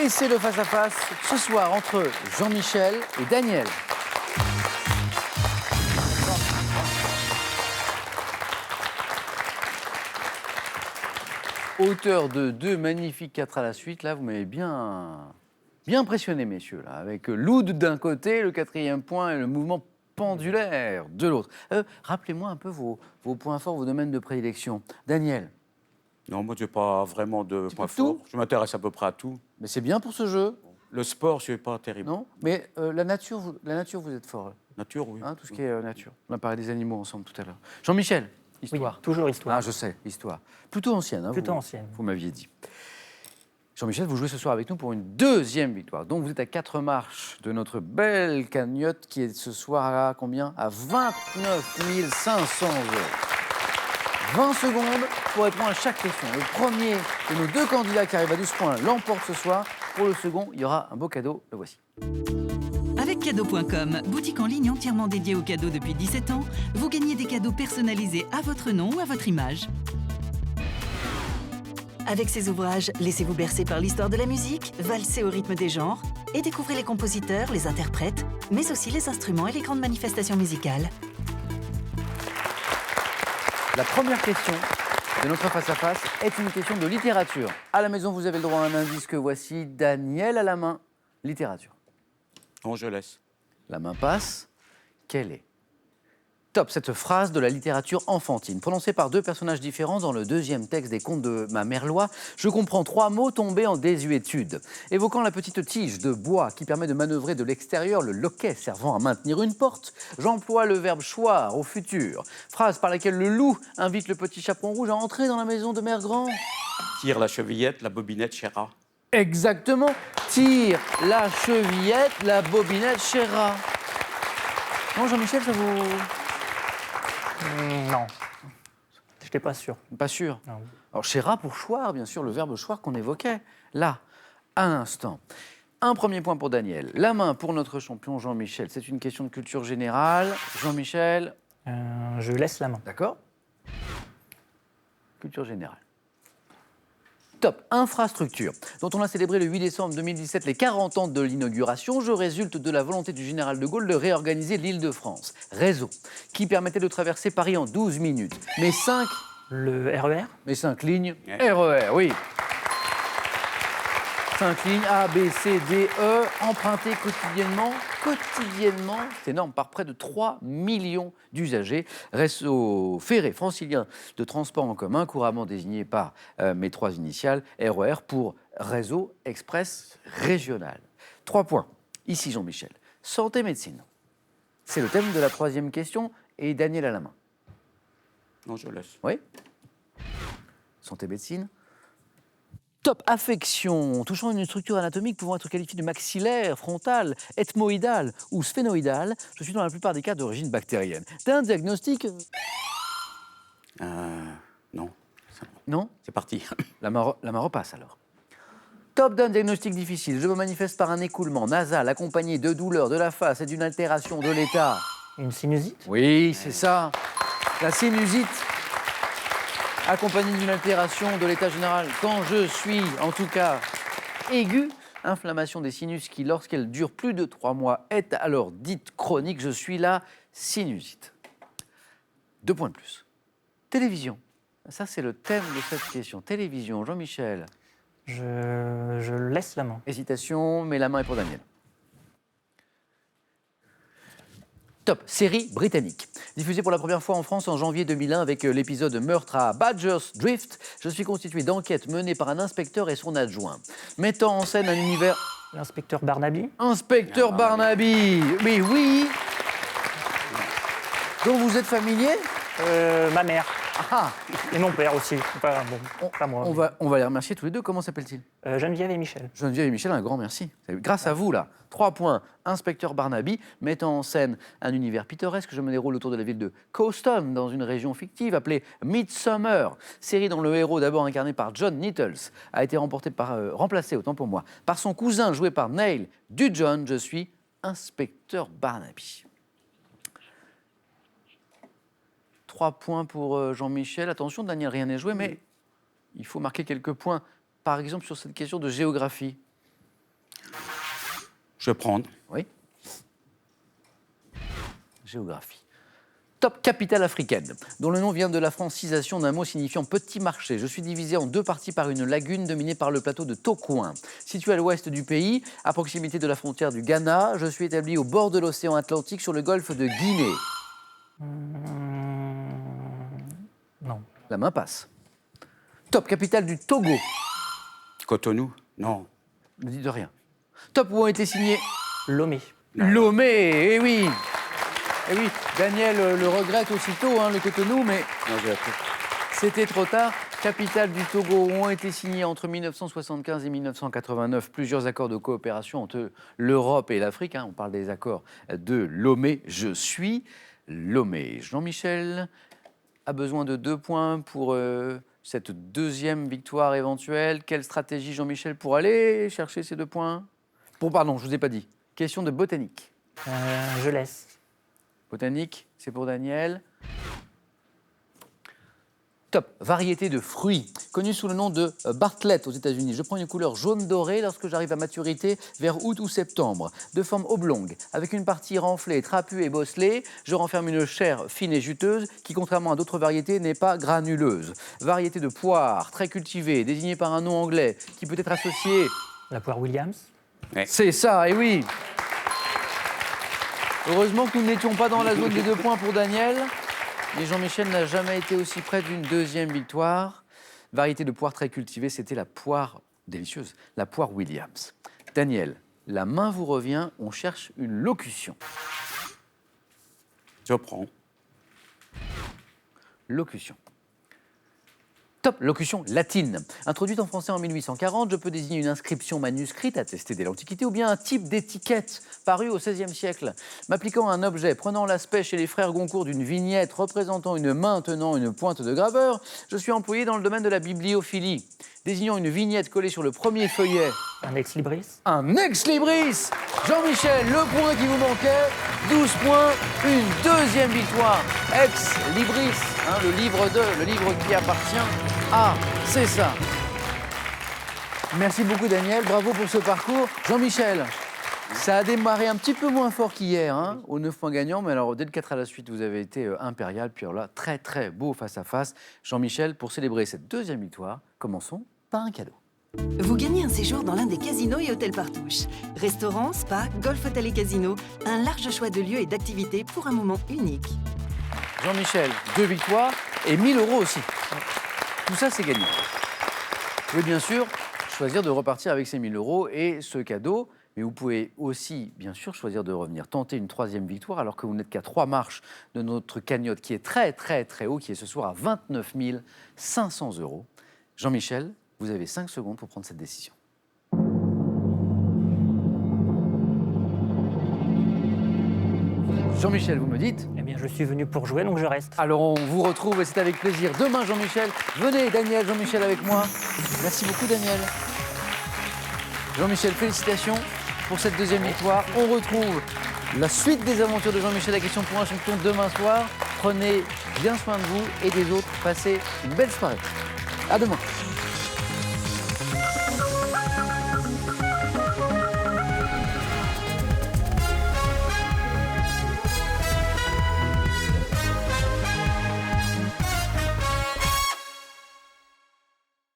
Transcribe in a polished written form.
Et c'est le face-à-face ce soir entre Jean-Michel et Daniel. Auteur de 2 magnifiques 4 à la suite, là, vous m'avez bien impressionné, messieurs, là, avec l'oud d'un côté, le 4e point et le mouvement pendulaire de l'autre. Rappelez-moi un peu vos points forts, vos domaines de prédilection. Daniel. Non, moi, je n'ai pas vraiment de points forts. Je m'intéresse à peu près à tout. Mais c'est bien pour ce jeu. Le sport, je ne suis pas terrible. Non, mais la nature, vous êtes fort. Nature, oui. Hein, tout ce qui est nature. On a parlé des animaux ensemble tout à l'heure. Jean-Michel, histoire. Oui, toujours histoire. Ah, je sais, histoire. Plutôt ancienne. Hein, Plutôt ancienne. Vous m'aviez dit. Jean-Michel, vous jouez ce soir avec nous pour une 2e victoire. Donc vous êtes à 4 marches de notre belle cagnotte qui est ce soir à combien? À 29 500 €. 20 secondes pour répondre à chaque question. Le premier de nos 2 candidats qui arrive à 12 points l'emporte ce soir. Pour le second, il y aura un beau cadeau. Le voici. Avec cadeau.com, boutique en ligne entièrement dédiée aux cadeaux depuis 17 ans, vous gagnez des cadeaux personnalisés à votre nom ou à votre image. Avec ces ouvrages, laissez-vous bercer par l'histoire de la musique, valsez au rythme des genres et découvrez les compositeurs, les interprètes, mais aussi les instruments et les grandes manifestations musicales. La première question de notre face-à-face est une question de littérature. À la maison, vous avez le droit à un indice que voici. Daniel à la main. Littérature. Non, je laisse. La main passe. Quelle est? Top, cette phrase de la littérature enfantine, prononcée par 2 personnages différents dans le 2e texte des contes de ma mère Loi. Je comprends 3 mots tombés en désuétude. Évoquant la petite tige de bois qui permet de manœuvrer de l'extérieur le loquet servant à maintenir une porte, j'emploie le verbe choir au futur. Phrase par laquelle le loup invite le petit chaperon rouge à entrer dans la maison de Mère Grand. Tire la chevillette, la bobinette, chéra. Exactement. Tire la chevillette, la bobinette, chéra. Non, Jean-Michel, ça vous... Non, je n'étais pas sûr. Pas sûr. Non. Alors, chéra pour choir, bien sûr, le verbe choir qu'on évoquait. Là, à l'instant. Un premier point pour Daniel. La main pour notre champion Jean-Michel. C'est une question de culture générale. Jean-Michel. Je laisse la main. D'accord. Culture générale. Top. Infrastructure, dont on a célébré le 8 décembre 2017 les 40 ans de l'inauguration, je résulte de la volonté du général de Gaulle de réorganiser l'Île-de-France. Réseau, qui permettait de traverser Paris en 12 minutes. Mais 5 Le RER. Mais 5 lignes, RER, oui. 5 lignes A, B, C, D, E, empruntées quotidiennement, c'est énorme, par près de 3 millions d'usagers. Réseau ferré francilien de transport en commun, couramment désigné par mes 3 initiales, RER, pour Réseau Express Régional. 3 points. Ici, Jean-Michel. Santé, médecine. C'est le thème de la 3e question, et Daniel à la main. Non, je laisse. Oui. Santé, médecine. Top, affection touchant une structure anatomique pouvant être qualifiée de maxillaire, frontale, ethmoïdale ou sphénoïdale. Je suis dans la plupart des cas d'origine bactérienne. D'un diagnostic... Non. Non. C'est parti. La main repasse alors. Top d'un diagnostic difficile. Je me manifeste par un écoulement nasal accompagné de douleurs de la face et d'une altération de l'état. Une sinusite. Oui, c'est ça. La sinusite accompagnée d'une altération de l'état général. Quand je suis, en tout cas, aiguë, inflammation des sinus qui, lorsqu'elle dure plus de 3 mois, est alors dite chronique. Je suis la sinusite. 2 points de plus. Télévision. Ça, c'est le thème de cette question. Télévision. Jean-Michel. Je laisse la main. Hésitation, mais la main est pour Daniel. Top, série britannique. Diffusée pour la première fois en France en janvier 2001 avec l'épisode Meurtre à Badger's Drift, je suis constitué d'enquêtes menées par un inspecteur et son adjoint. Mettant en scène un univers... L'inspecteur Barnaby. Inspecteur Barnaby. Mais oui. Donc vous êtes familier? Ma mère. Ah. Et mon père aussi. Pas moi. On va les remercier tous les 2. Comment s'appelle-t-il? Geneviève et Michel. Geneviève et Michel, un grand merci. C'est grâce à vous, là. 3 points. Inspecteur Barnaby, mettant en scène un univers pittoresque. Je me déroule autour de la ville de Cawston, dans une région fictive appelée Midsummer. Série dont le héros, d'abord incarné par John Nettles, a été remplacé, autant pour moi, par son cousin joué par Neil Dujohn. Je suis Inspecteur Barnaby. 3 points pour Jean-Michel. Attention, Daniel, rien n'est joué, mais il faut marquer quelques points. Par exemple, sur cette question de géographie. Je vais prendre. Oui. Géographie. Top capitale africaine, dont le nom vient de la francisation d'un mot signifiant petit marché. Je suis divisé en deux parties par une lagune dominée par le plateau de Tokoin. Situé à l'ouest du pays, à proximité de la frontière du Ghana, je suis établi au bord de l'océan Atlantique sur le golfe de Guinée. Non. La main passe. Top capitale du Togo. Cotonou? Non. Ne dites rien. Top où ont été signés Lomé. Lomé, eh oui. Eh oui, Daniel le regrette aussitôt, hein, le Cotonou, mais Non, j'ai appris. c'était trop tard. Capitale du Togo, où ont été signés entre 1975 et 1989 plusieurs accords de coopération entre l'Europe et l'Afrique. Hein. On parle des accords de Lomé. Je suis Lomé. Jean-Michel a besoin de 2 points pour cette deuxième victoire éventuelle. Quelle stratégie, Jean-Michel, pour aller chercher ces 2 points? Pardon, je ne vous ai pas dit. Question de botanique. Je laisse. Botanique, c'est pour Daniel. Top, variété de fruits, connue sous le nom de Bartlett aux États-Unis. Je prends une couleur jaune doré lorsque j'arrive à maturité vers août ou septembre. De forme oblongue, avec une partie renflée, trapue et bosselée, je renferme une chair fine et juteuse qui, contrairement à d'autres variétés, n'est pas granuleuse. Variété de poire, très cultivée, désignée par un nom anglais qui peut être associé. La poire Williams. C'est ça, et oui. Heureusement que nous n'étions pas dans la zone des 2 points pour Daniel. Mais Jean-Michel n'a jamais été aussi près d'une deuxième victoire. Variété de poire très cultivée, c'était la poire délicieuse, la poire Williams. Daniel, la main vous revient, on cherche une locution. Je prends. Locution. Top, locution latine. Introduite en français en 1840, je peux désigner une inscription manuscrite attestée dès l'Antiquité ou bien un type d'étiquette paru au XVIe siècle. M'appliquant à un objet prenant l'aspect chez les frères Goncourt d'une vignette représentant une main tenant une pointe de graveur, je suis employé dans le domaine de la bibliophilie. Désignant une vignette collée sur le premier feuillet. Un ex-libris. Un ex-libris. Jean-Michel, le point qui vous manquait, 12 points, une deuxième victoire. Ex-libris, hein, le livre 2, le livre qui appartient à, c'est ça. Merci beaucoup Daniel, bravo pour ce parcours. Jean-Michel, ça a démarré un petit peu moins fort qu'hier, hein, aux 9 points gagnants, mais alors dès le 4 à la suite, vous avez été impérial, puis alors là, très très beau face-à-face. Jean-Michel, pour célébrer cette deuxième victoire, commençons par un cadeau. Vous gagnez un séjour dans l'un des casinos et hôtels Partouche. Restaurants, spa, golf hôtel et casino, un large choix de lieux et d'activités pour un moment unique. Jean-Michel, 2 victoires et 1 000 € aussi. Tout ça, c'est gagné. Vous pouvez bien sûr choisir de repartir avec ces 1 000 € et ce cadeau, mais vous pouvez aussi, bien sûr, choisir de revenir tenter une 3e victoire alors que vous n'êtes qu'à 3 marches de notre cagnotte qui est très, très, très haut, qui est ce soir à 29 500 €. Jean-Michel, vous avez 5 secondes pour prendre cette décision. Jean-Michel, vous me dites? Eh bien, je suis venu pour jouer, donc je reste. Alors on vous retrouve et c'est avec plaisir. Demain, Jean-Michel, venez Daniel, Jean-Michel avec moi. Merci beaucoup Daniel. Jean-Michel, félicitations pour cette deuxième victoire. On retrouve la suite des aventures de Jean-Michel, la question pour un champion demain soir. Prenez bien soin de vous et des autres. Passez une belle soirée. À demain.